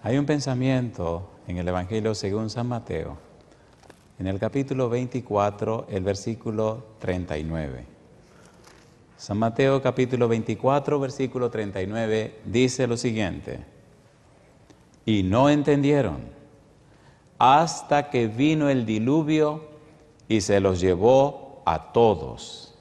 Hay un pensamiento en el Evangelio según San Mateo, en el capítulo 24, el versículo 39. San Mateo capítulo 24, versículo 39, dice lo siguiente: y no entendieron hasta que vino el diluvio y se los llevó a todos.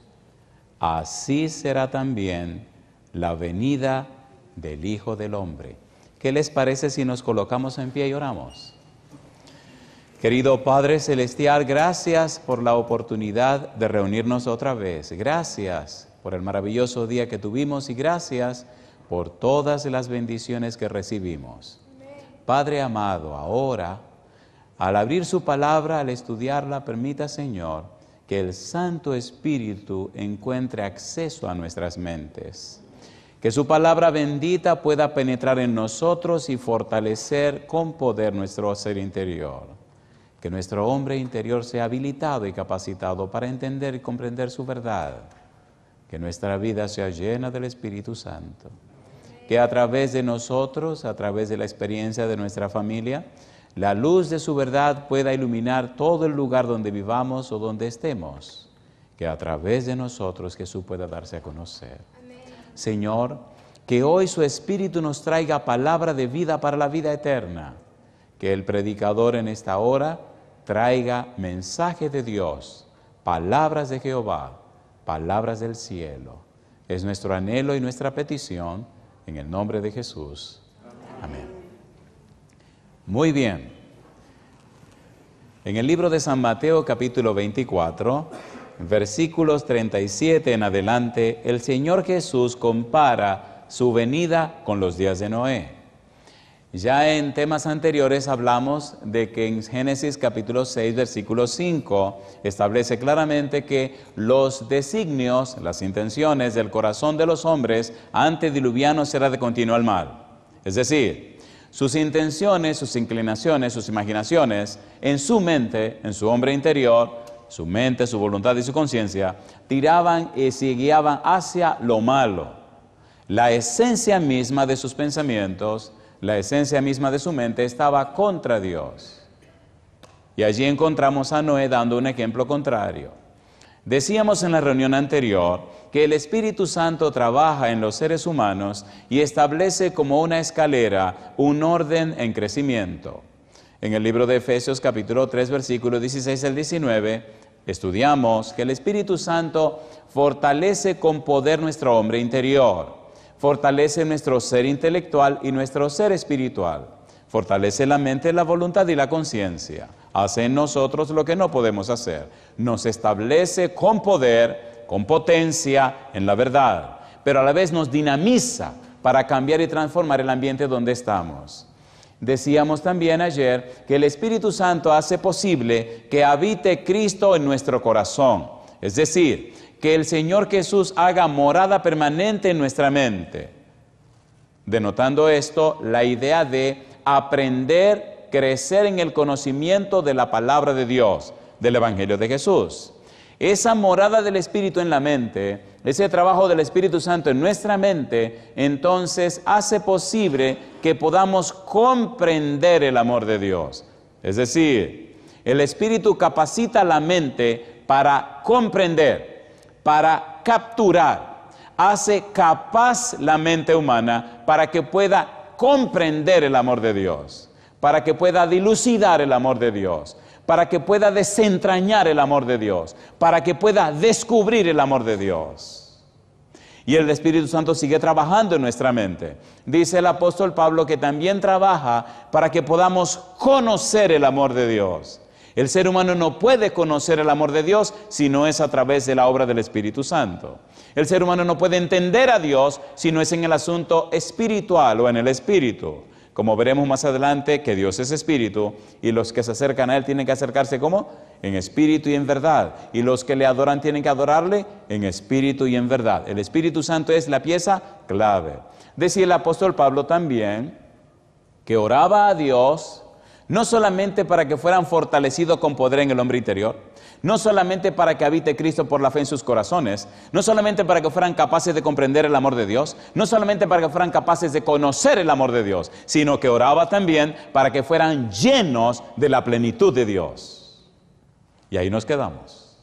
Así será también la venida del Hijo del Hombre. ¿Qué les parece si nos colocamos en pie y oramos? Querido Padre Celestial, gracias por la oportunidad de reunirnos otra vez. Gracias por el maravilloso día que tuvimos y gracias por todas las bendiciones que recibimos. Padre amado, ahora, al abrir su palabra, al estudiarla, permita, Señor, que el Santo Espíritu encuentre acceso a nuestras mentes. Que su palabra bendita pueda penetrar en nosotros y fortalecer con poder nuestro ser interior. Que nuestro hombre interior sea habilitado y capacitado para entender y comprender su verdad. Que nuestra vida sea llena del Espíritu Santo. Que a través de nosotros, a través de la experiencia de nuestra familia, la luz de su verdad pueda iluminar todo el lugar donde vivamos o donde estemos. Que a través de nosotros Jesús pueda darse a conocer. Señor, que hoy su Espíritu nos traiga palabra de vida para la vida eterna. Que el predicador en esta hora traiga mensaje de Dios, palabras de Jehová, palabras del cielo. Es nuestro anhelo y nuestra petición en el nombre de Jesús. Amén. Muy bien. En el libro de San Mateo, capítulo 24, versículos 37 en adelante, el Señor Jesús compara su venida con los días de Noé. Ya en temas anteriores hablamos de que en Génesis capítulo 6, versículo 5, establece claramente que los designios, las intenciones del corazón de los hombres antediluvianos era de continuo al mal. Es decir, sus intenciones, sus inclinaciones, sus imaginaciones, en su mente, en su hombre interior, su mente, su voluntad y su conciencia, tiraban y se guiaban hacia lo malo. La esencia misma de sus pensamientos, la esencia misma de su mente estaba contra Dios. Y allí encontramos a Noé dando un ejemplo contrario. Decíamos en la reunión anterior que el Espíritu Santo trabaja en los seres humanos y establece como una escalera un orden en crecimiento. En el libro de Efesios capítulo 3, versículos 16 al 19, estudiamos que el Espíritu Santo fortalece con poder nuestro hombre interior, fortalece nuestro ser intelectual y nuestro ser espiritual, fortalece la mente, la voluntad y la conciencia, hace en nosotros lo que no podemos hacer, nos establece con poder, con potencia en la verdad, pero a la vez nos dinamiza para cambiar y transformar el ambiente donde estamos. Decíamos también ayer que el Espíritu Santo hace posible que habite Cristo en nuestro corazón. Es decir, que el Señor Jesús haga morada permanente en nuestra mente. Denotando esto, la idea de aprender, crecer en el conocimiento de la palabra de Dios, del Evangelio de Jesús. Esa morada del Espíritu en la mente, ese trabajo del Espíritu Santo en nuestra mente, entonces hace posible que podamos comprender el amor de Dios. Es decir, el Espíritu capacita la mente para comprender, para capturar, hace capaz la mente humana para que pueda comprender el amor de Dios, para que pueda dilucidar el amor de Dios, para que pueda desentrañar el amor de Dios, para que pueda descubrir el amor de Dios. Y el Espíritu Santo sigue trabajando en nuestra mente. Dice el apóstol Pablo que también trabaja para que podamos conocer el amor de Dios. El ser humano no puede conocer el amor de Dios si no es a través de la obra del Espíritu Santo. El ser humano no puede entender a Dios si no es en el asunto espiritual o en el Espíritu. Como veremos más adelante que Dios es Espíritu y los que se acercan a Él tienen que acercarse ¿cómo? En espíritu y en verdad. Y los que le adoran tienen que adorarle en espíritu y en verdad. El Espíritu Santo es la pieza clave. Decía el apóstol Pablo también que oraba a Dios No solamente para que fueran fortalecidos con poder en el hombre interior, no solamente para que habite Cristo por la fe en sus corazones, no solamente para que fueran capaces de comprender el amor de Dios, no solamente para que fueran capaces de conocer el amor de Dios, sino que oraba también para que fueran llenos de la plenitud de Dios. Y ahí nos quedamos.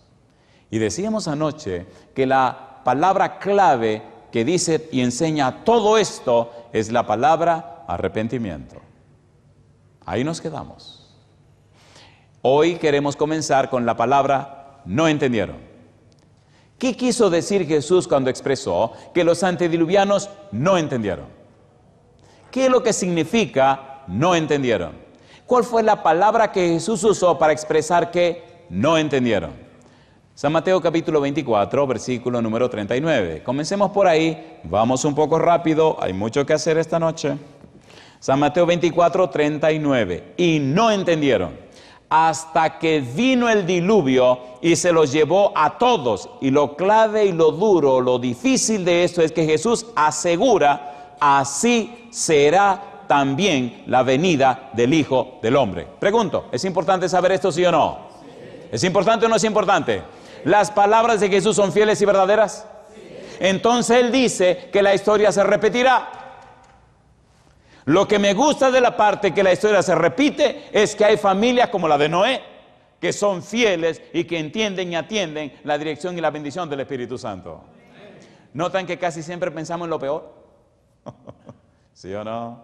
Y decíamos anoche que la palabra clave que dice y enseña todo esto es la palabra arrepentimiento. Ahí nos quedamos. Hoy queremos comenzar con la palabra no entendieron. ¿Qué quiso decir Jesús cuando expresó que los antediluvianos no entendieron? ¿Qué es lo que significa no entendieron? ¿Cuál fue la palabra que Jesús usó para expresar que no entendieron? San Mateo capítulo 24, versículo número 39. Comencemos por ahí, vamos un poco rápido, hay mucho que hacer esta noche. San Mateo 24, 39. Y no entendieron, hasta que vino el diluvio y se los llevó a todos. Y lo clave y lo duro, lo difícil de esto es que Jesús asegura, así será también la venida del Hijo del Hombre. Pregunto, ¿es importante saber esto, sí o no? Sí. ¿Es importante o no es importante? ¿Las palabras de Jesús son fieles y verdaderas? Sí. Entonces Él dice que la historia se repetirá. Lo que me gusta de la parte que la historia se repite es que hay familias como la de Noé, que son fieles y que entienden y atienden la dirección y la bendición del Espíritu Santo. ¿Notan que casi siempre pensamos en lo peor? ¿Sí o no?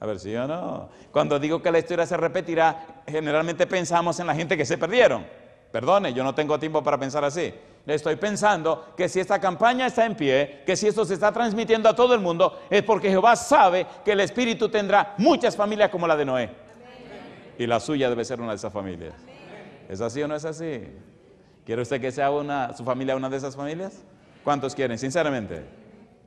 A ver, ¿sí o no? Cuando digo que la historia se repetirá, generalmente pensamos en la gente que se perdieron. Perdone, yo no tengo tiempo para pensar así. Estoy pensando que si esta campaña está en pie, que si esto se está transmitiendo a todo el mundo, es porque Jehová sabe que el Espíritu tendrá muchas familias como la de Noé. Amén. Y la suya debe ser una de esas familias. Amén. ¿Es así o no es así? ¿Quiere usted que sea su familia una de esas familias? ¿Cuántos quieren, sinceramente?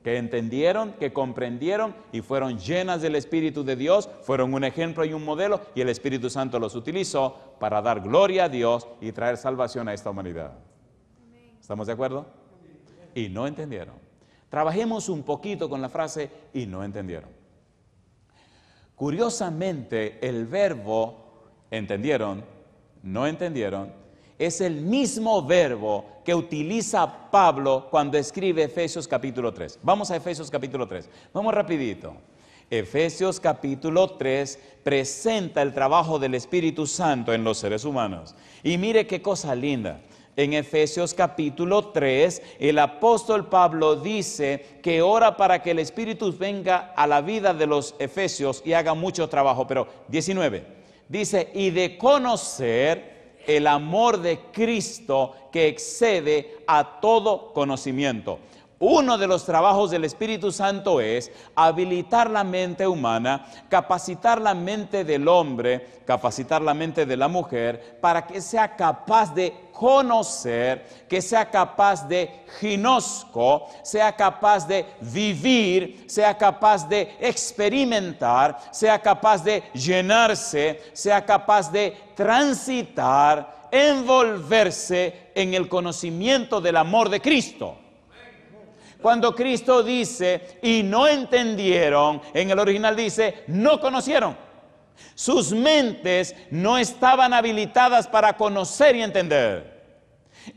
Que entendieron, que comprendieron y fueron llenas del Espíritu de Dios, fueron un ejemplo y un modelo, y el Espíritu Santo los utilizó para dar gloria a Dios y traer salvación a esta humanidad. ¿Estamos de acuerdo? Y no entendieron. Trabajemos un poquito con la frase y no entendieron. Curiosamente, el verbo entendieron, no entendieron, es el mismo verbo que utiliza Pablo cuando escribe Efesios capítulo 3. Vamos a Efesios capítulo 3. Vamos rapidito. Efesios capítulo 3 presenta el trabajo del Espíritu Santo en los seres humanos. Y mire qué cosa linda. En Efesios capítulo 3, el apóstol Pablo dice que ora para que el Espíritu venga a la vida de los efesios y haga mucho trabajo. Pero 19, dice, y de conocer el amor de Cristo que excede a todo conocimiento. Uno de los trabajos del Espíritu Santo es habilitar la mente humana, capacitar la mente del hombre, capacitar la mente de la mujer, para que sea capaz de conocer, que sea capaz de ginosco, sea capaz de vivir, sea capaz de experimentar, sea capaz de llenarse, sea capaz de transitar, envolverse en el conocimiento del amor de Cristo. Cuando Cristo dice, y no entendieron, en el original dice, no conocieron. Sus mentes no estaban habilitadas para conocer y entender.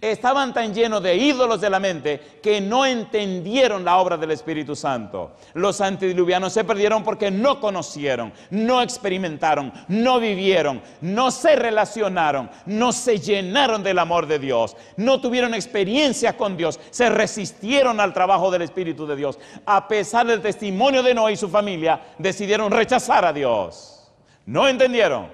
Estaban tan llenos de ídolos de la mente que no entendieron la obra del Espíritu Santo. Los antediluvianos se perdieron porque no conocieron, no experimentaron, no vivieron, no se relacionaron, no se llenaron del amor de Dios, no tuvieron experiencia con Dios, se resistieron al trabajo del Espíritu de Dios. A pesar del testimonio de Noé y su familia, decidieron rechazar a Dios. No entendieron.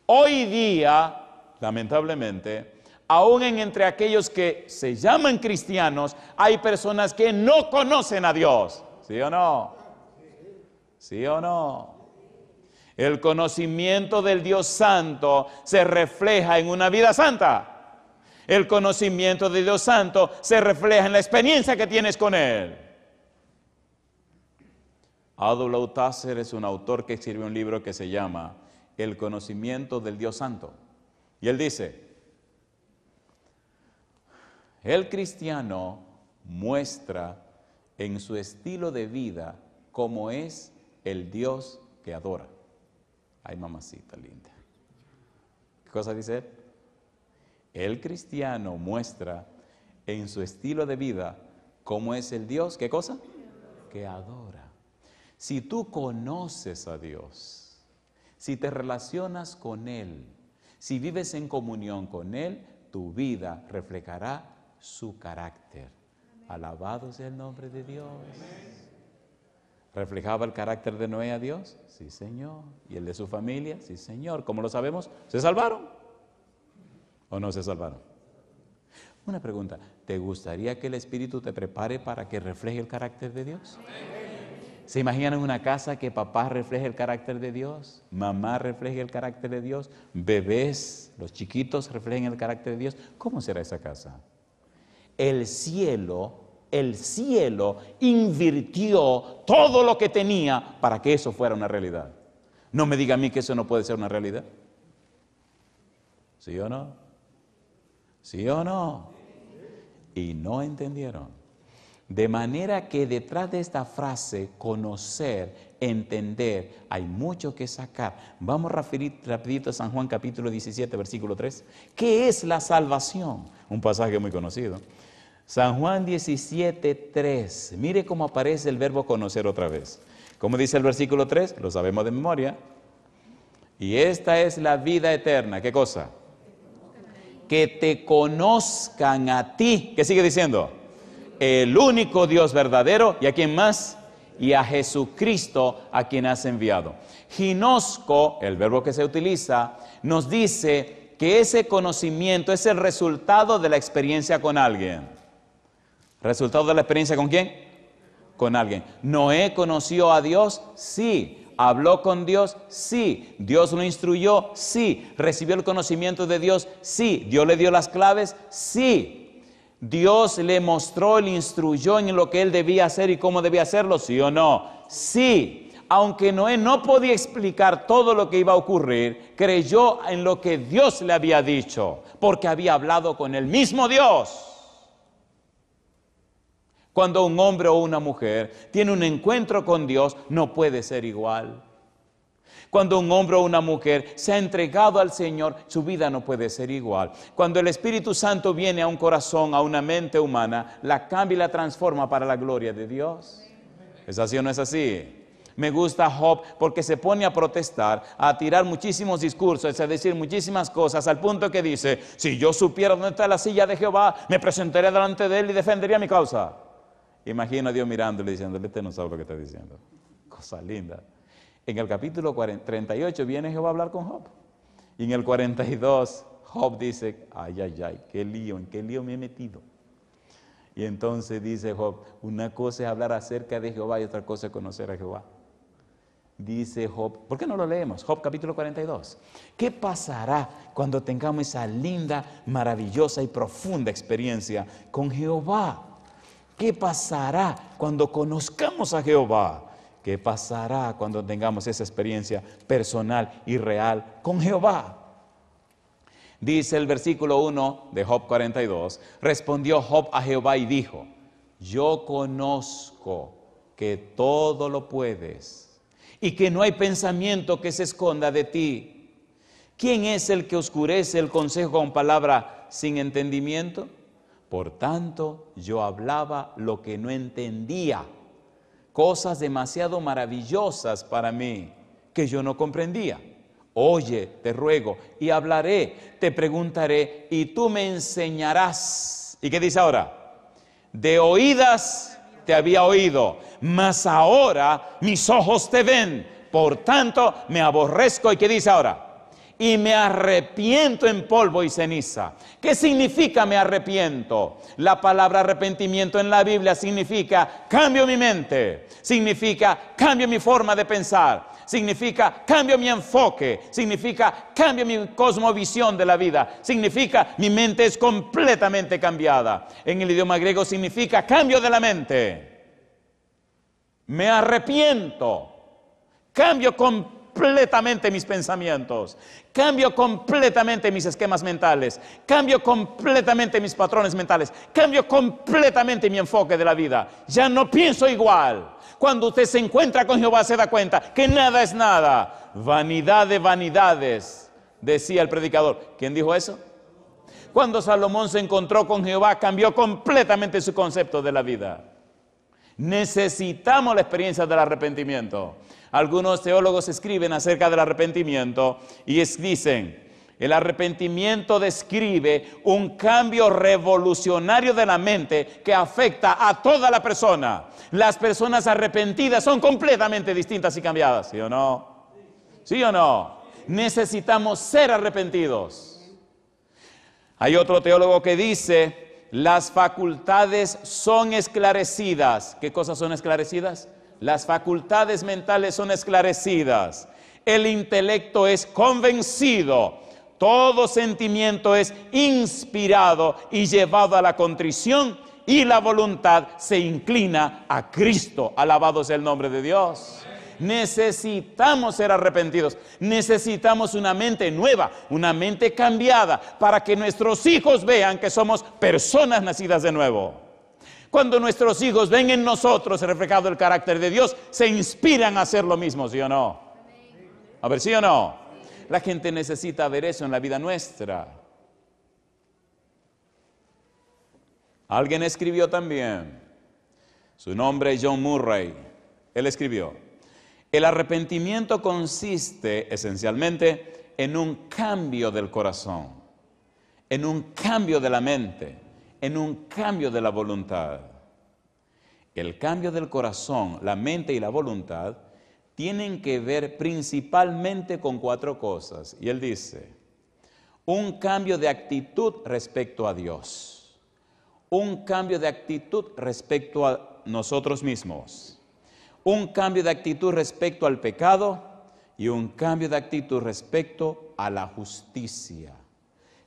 Hoy día, lamentablemente, aún entre aquellos que se llaman cristianos, hay personas que no conocen a Dios. ¿Sí o no? ¿Sí o no? El conocimiento del Dios Santo se refleja en una vida santa. El conocimiento de Dios Santo se refleja en la experiencia que tienes con Él. A.W. Tozer es un autor que escribe un libro que se llama El conocimiento del Dios Santo. Y él dice, el cristiano muestra en su estilo de vida cómo es el Dios que adora. Ay, mamacita linda. ¿Qué cosa dice él? El cristiano muestra en su estilo de vida cómo es el Dios. ¿Qué cosa? Que adora. Si tú conoces a Dios, si te relacionas con Él, si vives en comunión con Él, tu vida reflejará su carácter. Alabado sea el nombre de Dios. ¿Reflejaba el carácter de Noé a Dios? Sí, Señor. ¿Y el de su familia? Sí, Señor. ¿Cómo lo sabemos? ¿Se salvaron o no se salvaron? Una pregunta, ¿te gustaría que el Espíritu te prepare para que refleje el carácter de Dios? ¿Se imaginan en una casa que papá refleje el carácter de Dios? Mamá refleje el carácter de Dios. Bebés, los chiquitos reflejen el carácter de Dios. ¿Cómo será esa casa? El cielo invirtió todo lo que tenía para que eso fuera una realidad. No me diga a mí que eso no puede ser una realidad. ¿Sí o no? ¿Sí o no? Y no entendieron. De manera que detrás de esta frase, conocer, entender, hay mucho que sacar. Vamos rapidito a San Juan capítulo 17, versículo 3. ¿Qué es la salvación? Un pasaje muy conocido. San Juan 17, 3. Mire cómo aparece el verbo conocer otra vez. ¿Cómo dice el versículo 3? Lo sabemos de memoria. Y esta es la vida eterna. ¿Qué cosa? Que te conozcan a ti. ¿Qué sigue diciendo? El único Dios verdadero. ¿Y a quién más? Y a Jesucristo, a quien has enviado. Ginosco, el verbo que se utiliza, nos dice que ese conocimiento es el resultado de la experiencia con alguien. ¿Resultado de la experiencia con quién? Con alguien. ¿Noé conoció a Dios? Sí. ¿Habló con Dios? Sí. ¿Dios lo instruyó? Sí. ¿Recibió el conocimiento de Dios? Sí. ¿Dios le dio las claves? Sí. ¿Dios le mostró, le instruyó en lo que él debía hacer y cómo debía hacerlo? ¿Sí o no? Sí. Aunque Noé no podía explicar todo lo que iba a ocurrir, creyó en lo que Dios le había dicho, porque había hablado con el mismo Dios. Cuando un hombre o una mujer tiene un encuentro con Dios, no puede ser igual. Cuando un hombre o una mujer se ha entregado al Señor, su vida no puede ser igual. Cuando el Espíritu Santo viene a un corazón, a una mente humana, la cambia y la transforma para la gloria de Dios. ¿Es así o no es así? Me gusta Job porque se pone a protestar, a tirar muchísimos discursos, a decir muchísimas cosas, al punto que dice, si yo supiera dónde está la silla de Jehová, me presentaría delante de él y defendería mi causa. Imagino a Dios mirándole y diciéndole, este no sabe lo que está diciendo. Cosa linda. En el capítulo 38 viene Jehová a hablar con Job. Y en el 42 Job dice, ay, ay, ay, qué lío, ¿en qué lío me he metido? Y entonces dice Job, una cosa es hablar acerca de Jehová y otra cosa es conocer a Jehová. Dice Job, ¿por qué no lo leemos? Job capítulo 42. ¿Qué pasará cuando tengamos esa linda, maravillosa y profunda experiencia con Jehová? ¿Qué pasará cuando conozcamos a Jehová? ¿Qué pasará cuando tengamos esa experiencia personal y real con Jehová? Dice el versículo 1 de Job 42, respondió Job a Jehová y dijo, yo conozco que todo lo puedes y que no hay pensamiento que se esconda de ti. ¿Quién es el que oscurece el consejo con palabra sin entendimiento? Por tanto, yo hablaba lo que no entendía, cosas demasiado maravillosas para mí, que yo no comprendía. Oye, te ruego, y hablaré, te preguntaré, y tú me enseñarás. ¿Y qué dice ahora? De oídas te había oído, mas ahora mis ojos te ven. Por tanto, me aborrezco. ¿Y qué dice ahora? Y me arrepiento en polvo y ceniza. ¿Qué significa me arrepiento? La palabra arrepentimiento en la Biblia significa cambio mi mente, significa cambio mi forma de pensar, significa cambio mi enfoque, significa cambio mi cosmovisión de la vida, significa mi mente es completamente cambiada. En el idioma griego significa cambio de la mente. Me arrepiento, cambio completamente mis pensamientos, cambio completamente mis esquemas mentales, cambio completamente mis patrones mentales, cambio completamente mi enfoque de la vida. Ya no pienso igual. Cuando usted se encuentra con Jehová, se da cuenta que nada es nada. Vanidad de vanidades, decía el predicador. ¿Quién dijo eso? Cuando Salomón se encontró con Jehová, cambió completamente su concepto de la vida. Necesitamos la experiencia del arrepentimiento. Algunos teólogos escriben acerca del arrepentimiento y dicen: el arrepentimiento describe un cambio revolucionario de la mente que afecta a toda la persona. Las personas arrepentidas son completamente distintas y cambiadas, ¿sí o no? ¿Sí o no? Necesitamos ser arrepentidos. Hay otro teólogo que dice: las facultades son esclarecidas. ¿Qué cosas son esclarecidas? Las facultades mentales son esclarecidas. El intelecto es convencido. Todo sentimiento es inspirado y llevado a la contrición, y la voluntad se inclina a Cristo. Alabado sea el nombre de Dios. Necesitamos ser arrepentidos. Necesitamos una mente nueva, una mente cambiada, para que nuestros hijos vean que somos personas nacidas de nuevo. Cuando nuestros hijos ven en nosotros reflejado el carácter de Dios, se inspiran a hacer lo mismo, ¿sí o no? A ver, ¿sí o no? La gente necesita ver eso en la vida nuestra. Alguien escribió también, su nombre es John Murray. Él escribió: el arrepentimiento consiste esencialmente en un cambio del corazón, en un cambio de la mente, en un cambio de la voluntad. El cambio del corazón, la mente y la voluntad tienen que ver principalmente con 4 cosas. Y él dice: un cambio de actitud respecto a Dios, un cambio de actitud respecto a nosotros mismos, un cambio de actitud respecto al pecado y un cambio de actitud respecto a la justicia.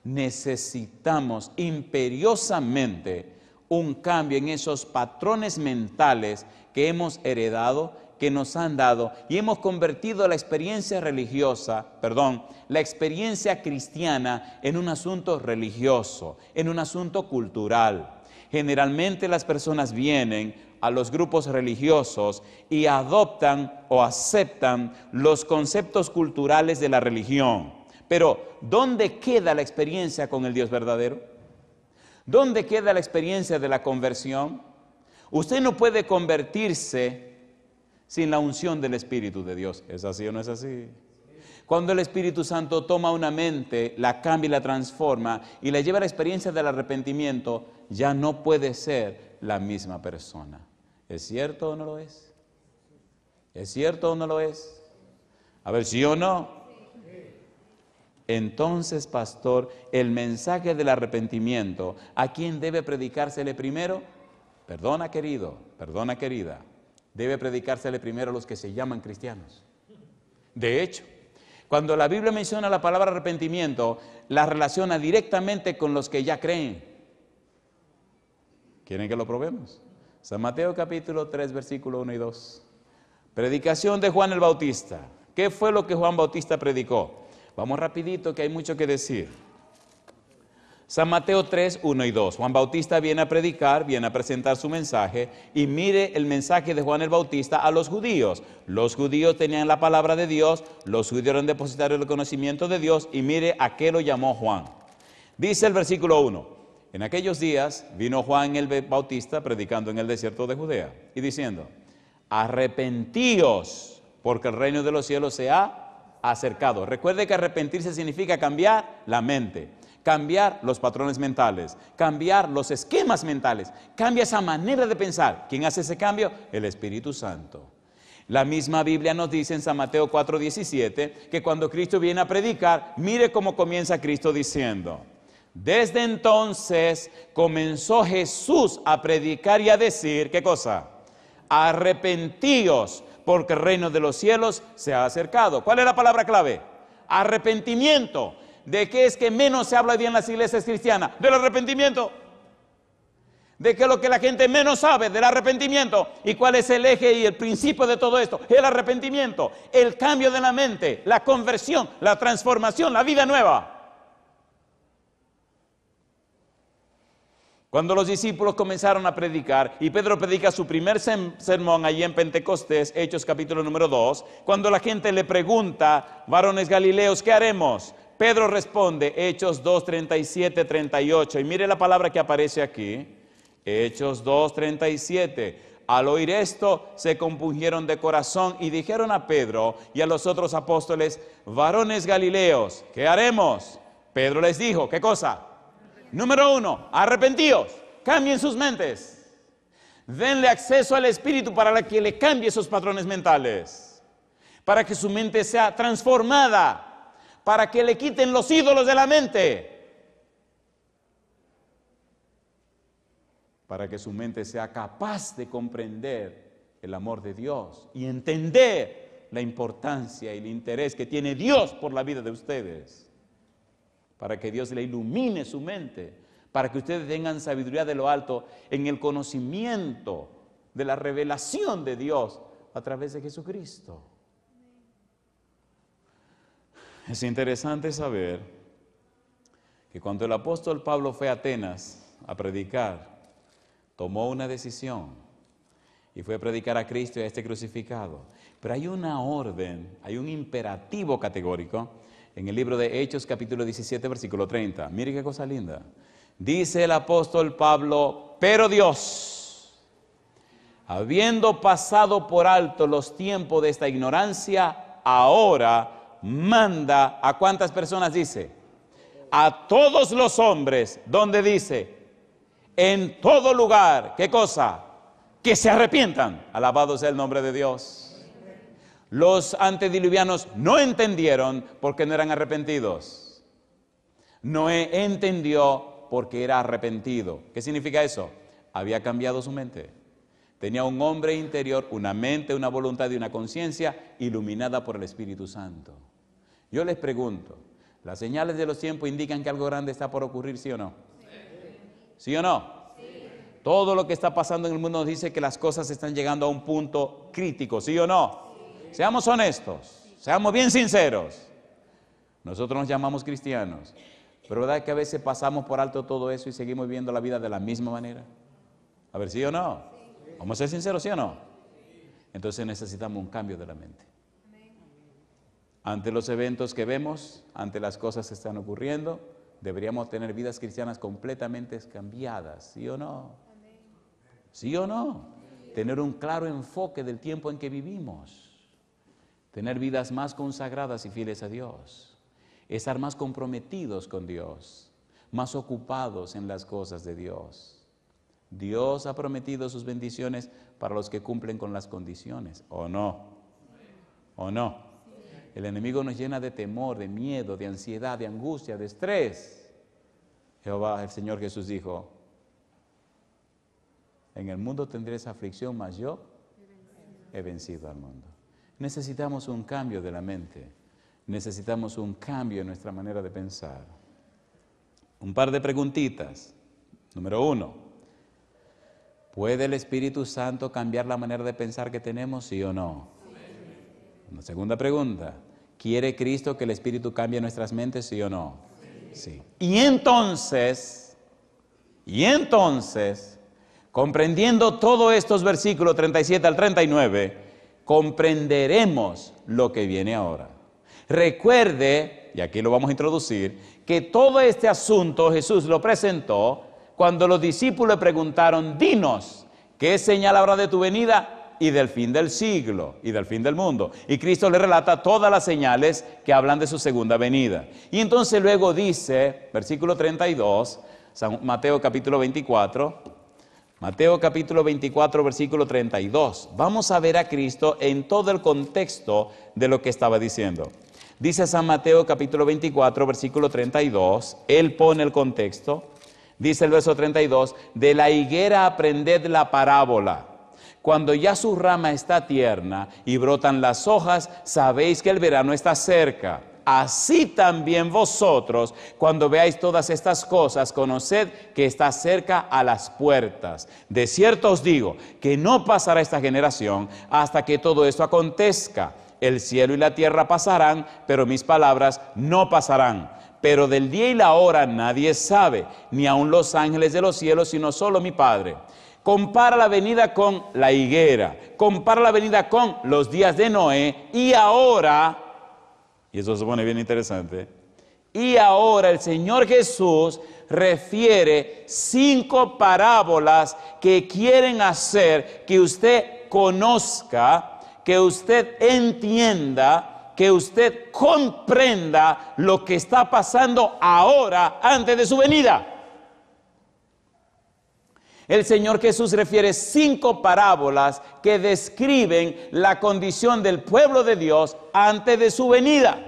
Necesitamos imperiosamente un cambio en esos patrones mentales que hemos heredado, que nos han dado, y hemos convertido la experiencia la experiencia cristiana en un asunto religioso, en un asunto cultural. Generalmente las personas vienen a los grupos religiosos y adoptan o aceptan los conceptos culturales de la religión. Pero, ¿dónde queda la experiencia con el Dios verdadero? ¿Dónde queda la experiencia de la conversión? Usted no puede convertirse sin la unción del Espíritu de Dios. ¿Es así o no es así? Cuando el Espíritu Santo toma una mente, la cambia y la transforma y la lleva a la experiencia del arrepentimiento, ya no puede ser la misma persona. ¿Es cierto o no lo es? ¿Es cierto o no lo es? A ver, ¿sí o no? Entonces, pastor, el mensaje del arrepentimiento, ¿a quién debe predicársele primero? Perdona, querido, perdona, querida. Debe predicársele primero a los que se llaman cristianos. De hecho, cuando la Biblia menciona la palabra arrepentimiento, la relaciona directamente con los que ya creen. ¿Quieren que lo probemos? San Mateo capítulo 3, versículo 1 y 2. Predicación de Juan el Bautista. ¿Qué fue lo que Juan Bautista predicó? Vamos rapidito, que hay mucho que decir. San Mateo 3, 1 y 2. Juan Bautista viene a predicar, viene a presentar su mensaje, y mire el mensaje de Juan el Bautista a los judíos. Los judíos tenían la palabra de Dios, los judíos eran depositarios del conocimiento de Dios, y mire a qué lo llamó Juan. Dice el versículo 1: en aquellos días vino Juan el Bautista predicando en el desierto de Judea y diciendo: arrepentíos, porque el reino de los cielos se ha acercado. Recuerde que arrepentirse significa cambiar la mente, cambiar los patrones mentales, cambiar los esquemas mentales, cambia esa manera de pensar. ¿Quién hace ese cambio? El Espíritu Santo. La misma Biblia nos dice en San Mateo 4:17 que cuando Cristo viene a predicar, mire cómo comienza Cristo diciendo: desde entonces comenzó Jesús a predicar y a decir, ¿qué cosa? Arrepentíos, porque el reino de los cielos se ha acercado. ¿Cuál es la palabra clave? Arrepentimiento. ¿De qué es que menos se habla hoy día en las iglesias cristianas? Del arrepentimiento. ¿De qué es lo que la gente menos sabe? Del arrepentimiento. ¿Y cuál es el eje y el principio de todo esto? El arrepentimiento, el cambio de la mente, la conversión, la transformación, la vida nueva. Cuando los discípulos comenzaron a predicar, y Pedro predica su primer sermón allí en Pentecostés, Hechos capítulo número 2, cuando la gente le pregunta, varones galileos, ¿qué haremos? Pedro responde, Hechos 2, 37, 38, y mire la palabra que aparece aquí, Hechos 2, 37. Al oír esto, se compungieron de corazón y dijeron a Pedro y a los otros apóstoles, varones galileos, ¿qué haremos? Pedro les dijo, ¿qué cosa? Número 1, arrepentíos, cambien sus mentes. Denle acceso al Espíritu para que le cambie esos patrones mentales. Para que su mente sea transformada. Para que le quiten los ídolos de la mente. Para que su mente sea capaz de comprender el amor de Dios. Y entender la importancia y el interés que tiene Dios por la vida de ustedes. Para que Dios le ilumine su mente, para que ustedes tengan sabiduría de lo alto en el conocimiento de la revelación de Dios a través de Jesucristo. Es interesante saber que cuando el apóstol Pablo fue a Atenas a predicar, tomó una decisión y fue a predicar a Cristo y a este crucificado. Pero hay una orden, hay un imperativo categórico en el libro de Hechos, capítulo 17, versículo 30. Mire qué cosa linda. Dice el apóstol Pablo, pero Dios, habiendo pasado por alto los tiempos de esta ignorancia, ahora manda, ¿a cuántas personas dice? A todos los hombres, donde dice, en todo lugar, ¿qué cosa? Que se arrepientan. Alabado sea el nombre de Dios. Los antediluvianos no entendieron porque no eran arrepentidos. Noé entendió porque era arrepentido. ¿Qué significa eso? Había cambiado su mente. Tenía un hombre interior, una mente, una voluntad y una conciencia iluminada por el Espíritu Santo. Yo les pregunto, ¿las señales de los tiempos indican que algo grande está por ocurrir, sí o no? ¿Sí o no? Sí. Todo lo que está pasando en el mundo nos dice que las cosas están llegando a un punto crítico, ¿sí o no? Seamos honestos, seamos bien sinceros. Nosotros nos llamamos cristianos, pero ¿verdad que a veces pasamos por alto todo eso y seguimos viviendo la vida de la misma manera? A ver, ¿sí o no? Vamos a ser sinceros, ¿sí o no? Entonces necesitamos un cambio de la mente. Ante los eventos que vemos, ante las cosas que están ocurriendo, deberíamos tener vidas cristianas completamente cambiadas, ¿sí o no? ¿Sí o no? Tener un claro enfoque del tiempo en que vivimos. Tener vidas más consagradas y fieles a Dios. Estar más comprometidos con Dios. Más ocupados en las cosas de Dios. Dios ha prometido sus bendiciones para los que cumplen con las condiciones. ¿O no? ¿O no? El enemigo nos llena de temor, de miedo, de ansiedad, de angustia, de estrés. Jehová, el Señor Jesús dijo, en el mundo tendréis aflicción, mas yo he vencido al mundo. Necesitamos un cambio de la mente, necesitamos un cambio en nuestra manera de pensar. Un par de preguntitas. Número 1, ¿puede el Espíritu Santo cambiar la manera de pensar que tenemos, sí o no? Una segunda pregunta, ¿quiere Cristo que el Espíritu cambie nuestras mentes, sí o no? Sí. Y entonces, comprendiendo todos estos versículos 37 al 39, comprenderemos lo que viene ahora. Recuerde, y aquí lo vamos a introducir, que todo este asunto Jesús lo presentó cuando los discípulos le preguntaron, dinos, ¿qué señal habrá de tu venida y del fin del siglo y del fin del mundo? Y Cristo le relata todas las señales que hablan de su segunda venida. Y entonces luego dice, versículo 32, Mateo capítulo 24, Mateo capítulo 24, versículo 32. Vamos a ver a Cristo en todo el contexto de lo que estaba diciendo. Dice San Mateo capítulo 24, versículo 32. Él pone el contexto. Dice el verso 32, de la higuera aprended la parábola. Cuando ya su rama está tierna y brotan las hojas, sabéis que el verano está cerca. Así también vosotros, cuando veáis todas estas cosas, conoced que está cerca a las puertas. De cierto os digo, que no pasará esta generación hasta que todo esto acontezca. El cielo y la tierra pasarán, pero mis palabras no pasarán. pero del día y la hora nadie sabe, ni aun los ángeles de los cielos, sino solo mi Padre. Compara la venida con la higuera, compara la venida con los días de Noé, y ahora, y eso se pone bien interesante, y ahora el Señor Jesús refiere 5 parábolas que quieren hacer que usted conozca, que usted entienda, que usted comprenda lo que está pasando ahora antes de su venida. El Señor Jesús refiere 5 parábolas que describen la condición del pueblo de Dios antes de su venida.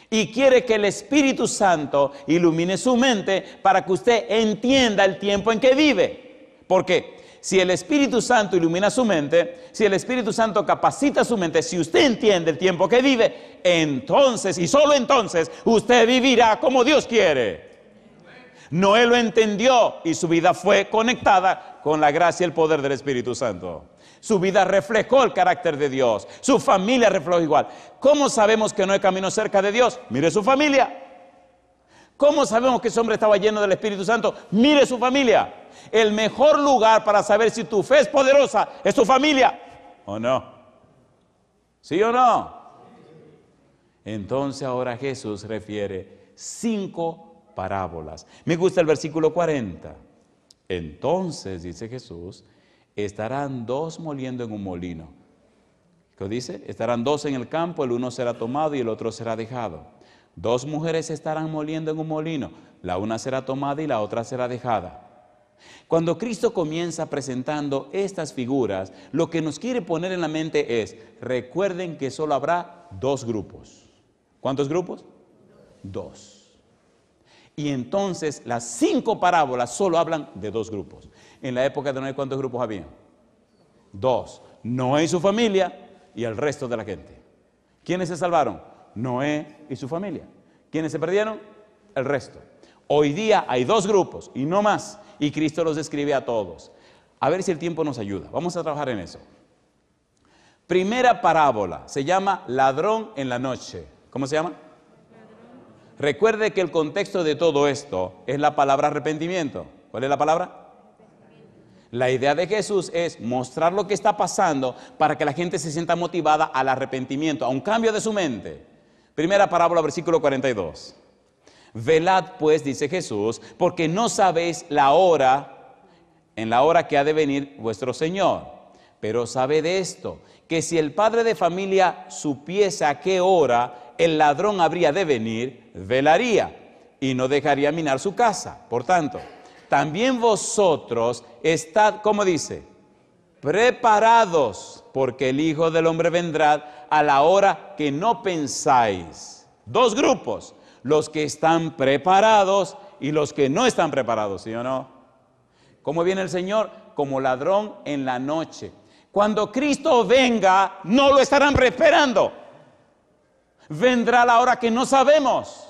Y quiere que el Espíritu Santo ilumine su mente para que usted entienda el tiempo en que vive. ¿Por qué? Si el Espíritu Santo ilumina su mente, si el Espíritu Santo capacita su mente, si usted entiende el tiempo que vive, entonces y solo entonces usted vivirá como Dios quiere. Noé lo entendió y su vida fue conectada con la gracia y el poder del Espíritu Santo. Su vida reflejó el carácter de Dios. Su familia reflejó igual. ¿Cómo sabemos que Noé caminó cerca de Dios? Mire su familia. ¿Cómo sabemos que ese hombre estaba lleno del Espíritu Santo? Mire su familia. El mejor lugar para saber si tu fe es poderosa es tu familia. ¿O no? ¿Sí o no? Entonces ahora Jesús refiere 5 parábolas. Me gusta el versículo 40. Entonces, dice Jesús, estarán 2 moliendo en un molino. ¿Qué dice? Estarán 2 en el campo, el uno será tomado y el otro será dejado. 2 mujeres estarán moliendo en un molino, la una será tomada y la otra será dejada. Cuando Cristo comienza presentando estas figuras, lo que nos quiere poner en la mente es, recuerden que solo habrá 2 grupos. ¿Cuántos grupos? 2. Y entonces las 5 parábolas solo hablan de 2 grupos. En la época de Noé, ¿cuántos grupos había? 2. Noé y su familia y el resto de la gente. ¿Quiénes se salvaron? Noé y su familia. ¿Quiénes se perdieron? El resto. Hoy día hay 2 grupos y no más. Y Cristo los describe a todos. A ver si el tiempo nos ayuda. Vamos a trabajar en eso. Primera parábola se llama ladrón en la noche. ¿Cómo se llama? Recuerde que el contexto de todo esto es la palabra arrepentimiento. ¿Cuál es la palabra? La idea de Jesús es mostrar lo que está pasando para que la gente se sienta motivada al arrepentimiento, a un cambio de su mente. Primera parábola, versículo 42. Velad pues, dice Jesús, porque no sabéis la hora, en la hora que ha de venir vuestro Señor. Pero sabed esto, que si el padre de familia supiese a qué hora el ladrón habría de venir, velaría y no dejaría minar su casa. Por tanto, también vosotros estad, ¿cómo dice? Preparados, porque el Hijo del Hombre vendrá a la hora que no pensáis. 2 grupos, los que están preparados y los que no están preparados, ¿sí o no? ¿Cómo viene el Señor? Como ladrón en la noche. Cuando Cristo venga, no lo estarán esperando. Vendrá a la hora que no sabemos.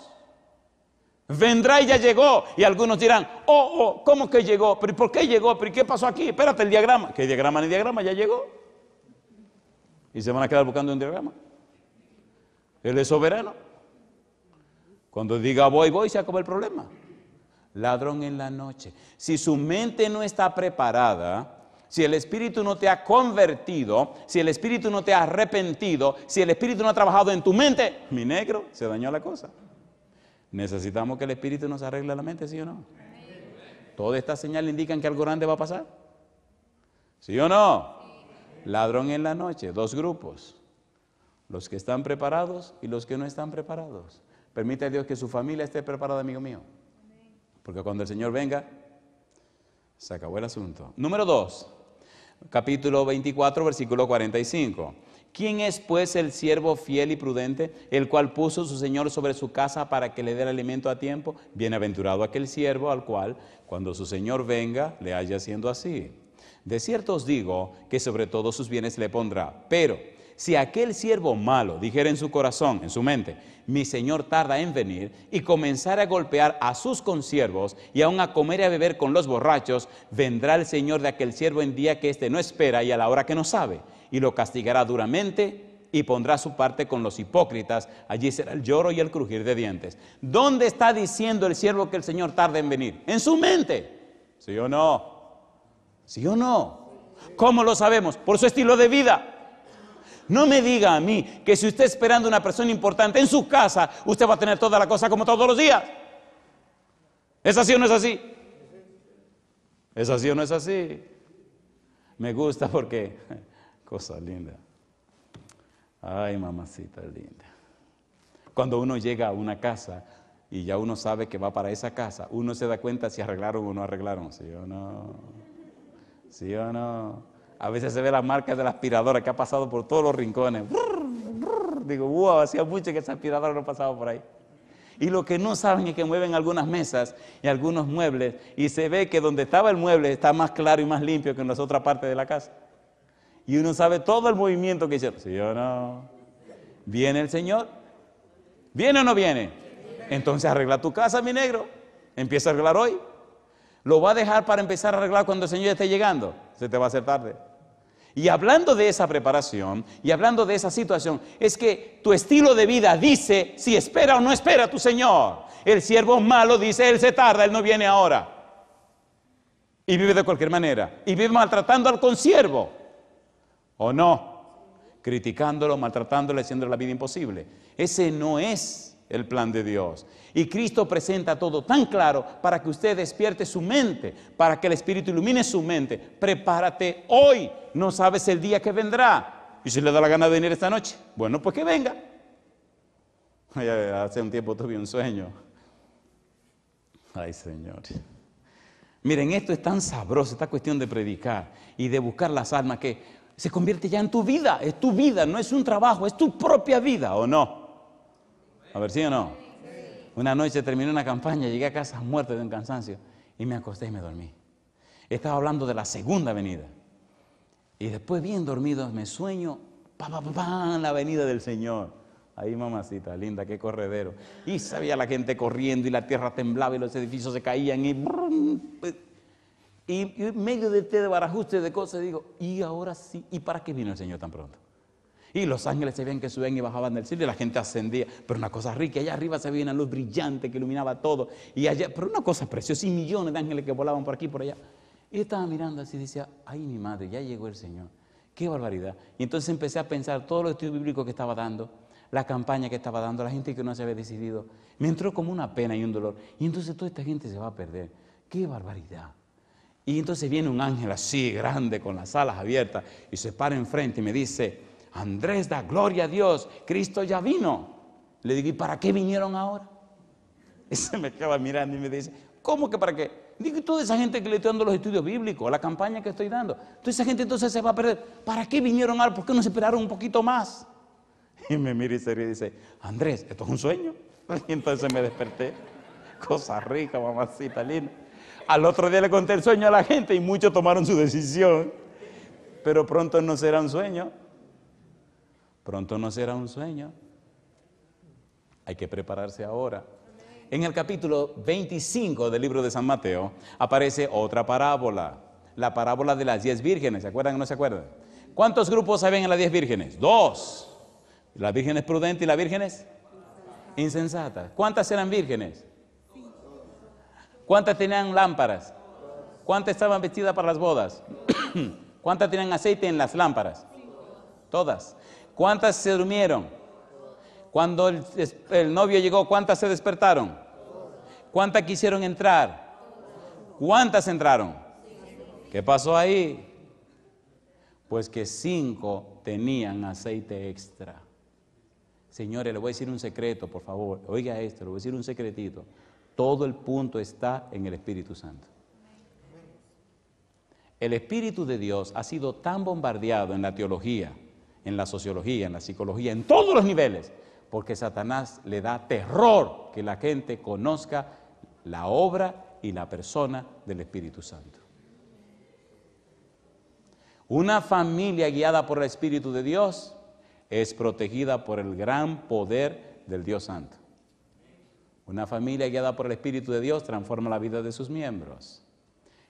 Vendrá y ya llegó. Y algunos dirán, ¿cómo que llegó? ¿Pero por qué llegó? ¿Pero qué pasó aquí? Espérate, el diagrama. ¿Qué diagrama ni diagrama? Ya llegó. Y se van a quedar buscando un diagrama. Él es soberano. Cuando diga voy, se acabó el problema. Ladrón en la noche. Si su mente no está preparada, si el Espíritu no te ha convertido, si el Espíritu no te ha arrepentido, si el Espíritu no ha trabajado en tu mente, mi negro, se dañó la cosa. Necesitamos que el Espíritu nos arregle la mente, ¿sí o no? Todas estas señales indican que algo grande va a pasar. ¿Sí o no? Ladrón en la noche, 2 grupos. Los que están preparados y los que no están preparados. Permite a Dios que su familia esté preparada, amigo mío. Porque cuando el Señor venga, se acabó el asunto. Número 2, capítulo 24, versículo 45. ¿Quién es pues el siervo fiel y prudente, el cual puso su Señor sobre su casa para que le dé el alimento a tiempo? Bienaventurado aquel siervo al cual, cuando su Señor venga, le haya haciendo así. De cierto os digo que sobre todos sus bienes le pondrá. Pero si aquel siervo malo dijera en su corazón, en su mente, mi Señor tarda en venir, y comenzara a golpear a sus consiervos y aun a comer y a beber con los borrachos, vendrá el Señor de aquel siervo en día que éste no espera y a la hora que no sabe, y lo castigará duramente y pondrá su parte con los hipócritas. Allí será el lloro y el crujir de dientes. ¿Dónde está diciendo el siervo que el Señor tarda en venir? En su mente. ¿Sí o no? ¿Sí o no? ¿Cómo lo sabemos? Por su estilo de vida. No me diga a mí que si usted esperando una persona importante en su casa, usted va a tener toda la cosa como todos los días. ¿Es así o no es así? ¿Es así o no es así? Me gusta porque, cosa linda. Ay, mamacita linda. Cuando uno llega a una casa y ya uno sabe que va para esa casa, uno se da cuenta si arreglaron o no arreglaron, ¿sí o no? ¿Sí o no? A veces se ve la marca de la aspiradora que ha pasado por todos los rincones. Digo, wow, hacía mucho que esa aspiradora no pasaba por ahí. Y lo que no saben es que mueven algunas mesas y algunos muebles y se ve que donde estaba el mueble está más claro y más limpio que en las otras partes de la casa. Y uno sabe todo el movimiento que hicieron. ¿Sí o no? ¿Viene el Señor? ¿Viene o no viene? Entonces arregla tu casa, mi negro. Empieza a arreglar hoy. ¿Lo va a dejar para empezar a arreglar cuando el Señor esté llegando? Se te va a hacer tarde. Y hablando de esa preparación y hablando de esa situación, es que tu estilo de vida dice si espera o no espera a tu Señor. El siervo malo dice, él se tarda, él no viene ahora. Y vive de cualquier manera. Y vive maltratando al consiervo. ¿O no? Criticándolo, maltratándolo, haciéndole la vida imposible. Ese no es el plan de Dios. Y Cristo presenta todo tan claro para que usted despierte su mente, para que el Espíritu ilumine su mente. Prepárate hoy, no sabes el día que vendrá. Y si le da la gana de venir esta noche, bueno, pues que venga. Hace un tiempo tuve un sueño. Ay, Señor. Miren, esto es tan sabroso, esta cuestión de predicar y de buscar las almas que se convierte ya en tu vida. Es tu vida, no es un trabajo, es tu propia vida, ¿o no? A ver, ¿sí o no? Una noche terminé una campaña, llegué a casa muerto de un cansancio y me acosté y me dormí. Estaba hablando de la segunda venida. Y después bien dormido me sueño, la venida del Señor. Ahí, mamacita linda, qué corredero. Y sabía la gente corriendo y la tierra temblaba y los edificios se caían y en medio de este barajuste de cosas digo, y ahora sí, ¿y para qué vino el Señor tan pronto? Y los ángeles se veían que subían y bajaban del cielo y la gente ascendía, pero una cosa rica, allá arriba se veía una luz brillante que iluminaba todo, y allá, pero una cosa preciosa, y millones de ángeles que volaban por aquí y por allá. Y yo estaba mirando así y decía, ay mi madre, ya llegó el Señor, qué barbaridad. Y entonces empecé a pensar todos los estudios bíblicos que estaba dando, la campaña que estaba dando, la gente que no se había decidido. Me entró como una pena y un dolor, y entonces toda esta gente se va a perder, qué barbaridad. Y entonces viene un ángel así, grande, con las alas abiertas, y se para enfrente y me dice, Andrés, da gloria a Dios, Cristo ya vino. Le digo, ¿y para qué vinieron ahora? Y se me queda mirando y me dice, ¿cómo que para qué? Digo, y toda esa gente que le estoy dando los estudios bíblicos, la campaña que estoy dando, toda esa gente entonces se va a perder. ¿Para qué vinieron ahora? ¿Por qué no se esperaron un poquito más? Y me mira y se ríe y dice, Andrés, ¿esto es un sueño? Y entonces me desperté. Cosa rica, mamacita linda. Al otro día le conté el sueño a la gente y muchos tomaron su decisión. Pero pronto no será un sueño. Pronto no será un sueño. Hay que prepararse ahora. En el capítulo 25 del libro de San Mateo aparece otra parábola. La parábola de las 10 vírgenes. ¿Se acuerdan o no se acuerdan? ¿Cuántos grupos había en las 10 vírgenes? 2. Las vírgenes prudentes y las vírgenes insensatas. ¿Cuántas eran vírgenes? ¿Cuántas tenían lámparas? ¿Cuántas estaban vestidas para las bodas? ¿Cuántas tenían aceite en las lámparas? Todas. ¿Cuántas se durmieron? Cuando el novio llegó, ¿cuántas se despertaron? ¿Cuántas quisieron entrar? ¿Cuántas entraron? ¿Qué pasó ahí? Pues que 5 tenían aceite extra. Señores, le voy a decir un secreto, por favor. Oiga esto, le voy a decir un secretito. Todo el punto está en el Espíritu Santo. El Espíritu de Dios ha sido tan bombardeado en la teología, en la sociología, en la psicología, en todos los niveles, porque Satanás le da terror que la gente conozca la obra y la persona del Espíritu Santo. Una familia guiada por el Espíritu de Dios es protegida por el gran poder del Dios Santo. Una familia guiada por el Espíritu de Dios transforma la vida de sus miembros.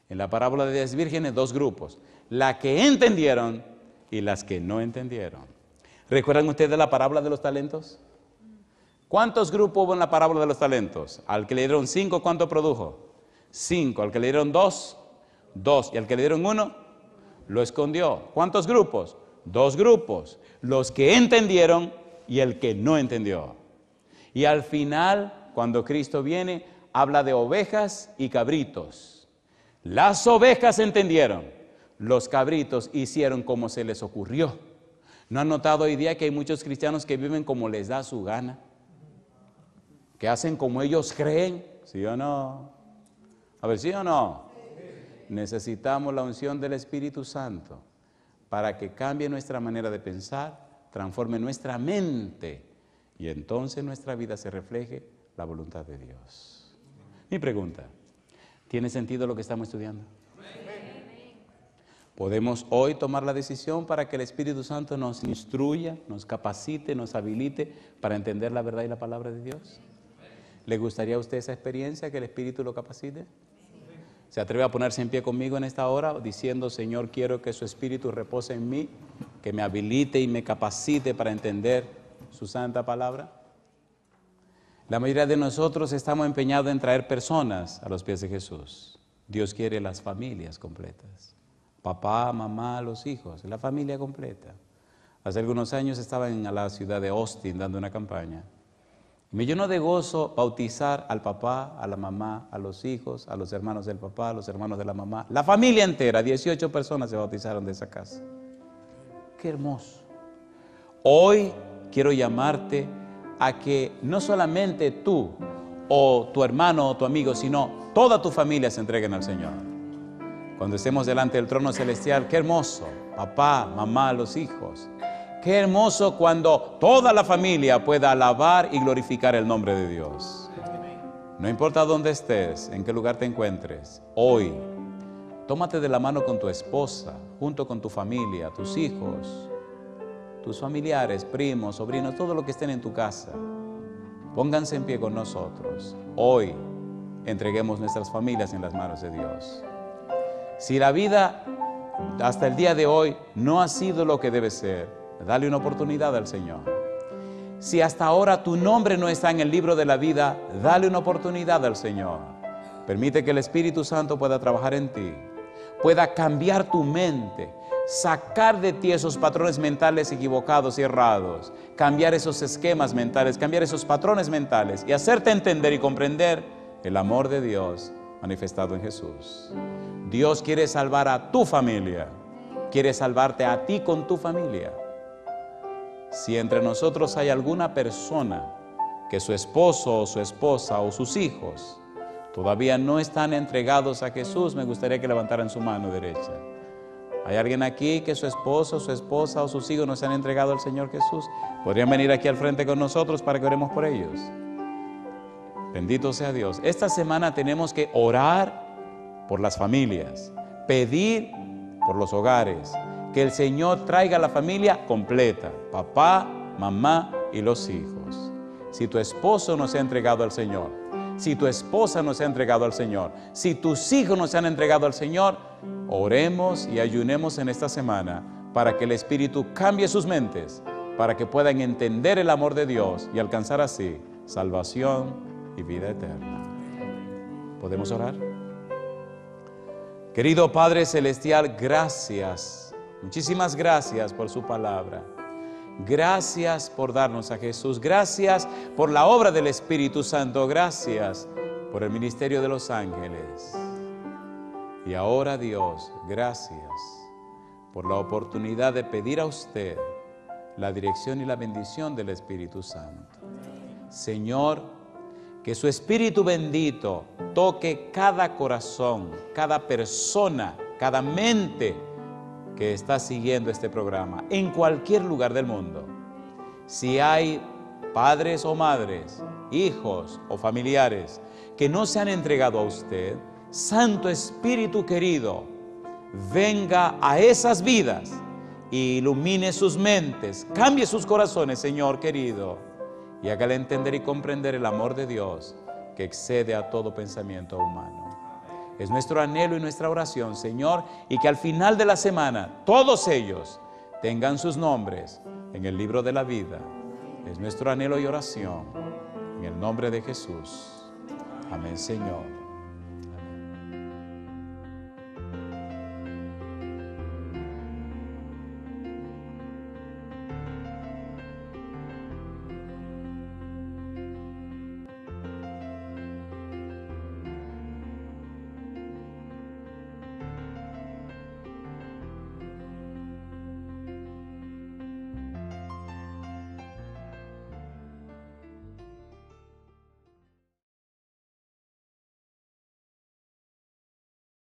En la parábola de 10 vírgenes, 2 grupos, las que entendieron y las que no entendieron. ¿Recuerdan ustedes la parábola de los talentos? ¿Cuántos grupos hubo en la parábola de los talentos? Al que le dieron 5, ¿cuánto produjo? 5. Al que le dieron 2, 2. Y al que le dieron 1, lo escondió. ¿Cuántos grupos? 2 grupos. Los que entendieron y el que no entendió. Y al final, cuando Cristo viene, habla de ovejas y cabritos. Las ovejas entendieron. Los cabritos hicieron como se les ocurrió. ¿No han notado hoy día que hay muchos cristianos que viven como les da su gana? Que hacen como ellos creen, ¿sí o no? A ver, ¿sí o no? Necesitamos la unción del Espíritu Santo para que cambie nuestra manera de pensar, transforme nuestra mente y entonces nuestra vida se refleje la voluntad de Dios. Mi pregunta, ¿tiene sentido lo que estamos estudiando? ¿Podemos hoy tomar la decisión para que el Espíritu Santo nos instruya, nos capacite, nos habilite para entender la verdad y la palabra de Dios? ¿Le gustaría a usted esa experiencia, que el Espíritu lo capacite? ¿Se atreve a ponerse en pie conmigo en esta hora diciendo, Señor, quiero que su Espíritu repose en mí, que me habilite y me capacite para entender su santa palabra? La mayoría de nosotros estamos empeñados en traer personas a los pies de Jesús. Dios quiere las familias completas. Papá, mamá, los hijos, la familia completa. Hace algunos años estaba en la ciudad de Austin dando una campaña. Me llenó de gozo bautizar al papá, a la mamá, a los hijos, a los hermanos del papá, a los hermanos de la mamá. La familia entera, 18 personas se bautizaron de esa casa. ¡Qué hermoso! Hoy quiero llamarte a que no solamente tú o tu hermano o tu amigo, sino toda tu familia se entreguen al Señor. Cuando estemos delante del trono celestial, qué hermoso, papá, mamá, los hijos. Qué hermoso cuando toda la familia pueda alabar y glorificar el nombre de Dios. No importa dónde estés, en qué lugar te encuentres, hoy, tómate de la mano con tu esposa, junto con tu familia, tus hijos, tus familiares, primos, sobrinos, todo lo que estén en tu casa. Pónganse en pie con nosotros. Hoy, entreguemos nuestras familias en las manos de Dios. Si la vida hasta el día de hoy no ha sido lo que debe ser, dale una oportunidad al Señor. Si hasta ahora tu nombre no está en el libro de la vida, dale una oportunidad al Señor. Permite que el Espíritu Santo pueda trabajar en ti, pueda cambiar tu mente, sacar de ti esos patrones mentales equivocados y errados, cambiar esos esquemas mentales, cambiar esos patrones mentales y hacerte entender y comprender el amor de Dios manifestado en Jesús. Dios quiere salvar a tu familia, quiere salvarte a ti con tu familia. Si entre nosotros hay alguna persona que su esposo o su esposa o sus hijos todavía no están entregados a Jesús, me gustaría que levantaran su mano derecha. ¿Hay alguien aquí que su esposo, su esposa o sus hijos no se han entregado al Señor Jesús? ¿Podrían venir aquí al frente con nosotros para que oremos por ellos? Bendito sea Dios. Esta semana tenemos que orar por las familias, pedir por los hogares, que el Señor traiga la familia completa, papá, mamá y los hijos. Si tu esposo no se ha entregado al Señor, si tu esposa no se ha entregado al Señor, si tus hijos no se han entregado al Señor, oremos y ayunemos en esta semana para que el Espíritu cambie sus mentes, para que puedan entender el amor de Dios y alcanzar así salvación y vida eterna. ¿Podemos orar? Querido Padre Celestial, gracias. Muchísimas gracias por su palabra. Gracias por darnos a Jesús. Gracias por la obra del Espíritu Santo. Gracias por el ministerio de los ángeles. Y ahora, Dios, gracias por la oportunidad de pedir a usted la dirección y la bendición del Espíritu Santo. Señor, que su Espíritu bendito toque cada corazón, cada persona, cada mente que está siguiendo este programa en cualquier lugar del mundo. Si hay padres o madres, hijos o familiares que no se han entregado a usted, Santo Espíritu querido, venga a esas vidas e ilumine sus mentes, cambie sus corazones, Señor querido, y hágale entender y comprender el amor de Dios que excede a todo pensamiento humano. Es nuestro anhelo y nuestra oración, Señor, y que al final de la semana todos ellos tengan sus nombres en el libro de la vida. Es nuestro anhelo y oración. En el nombre de Jesús. Amén, Señor.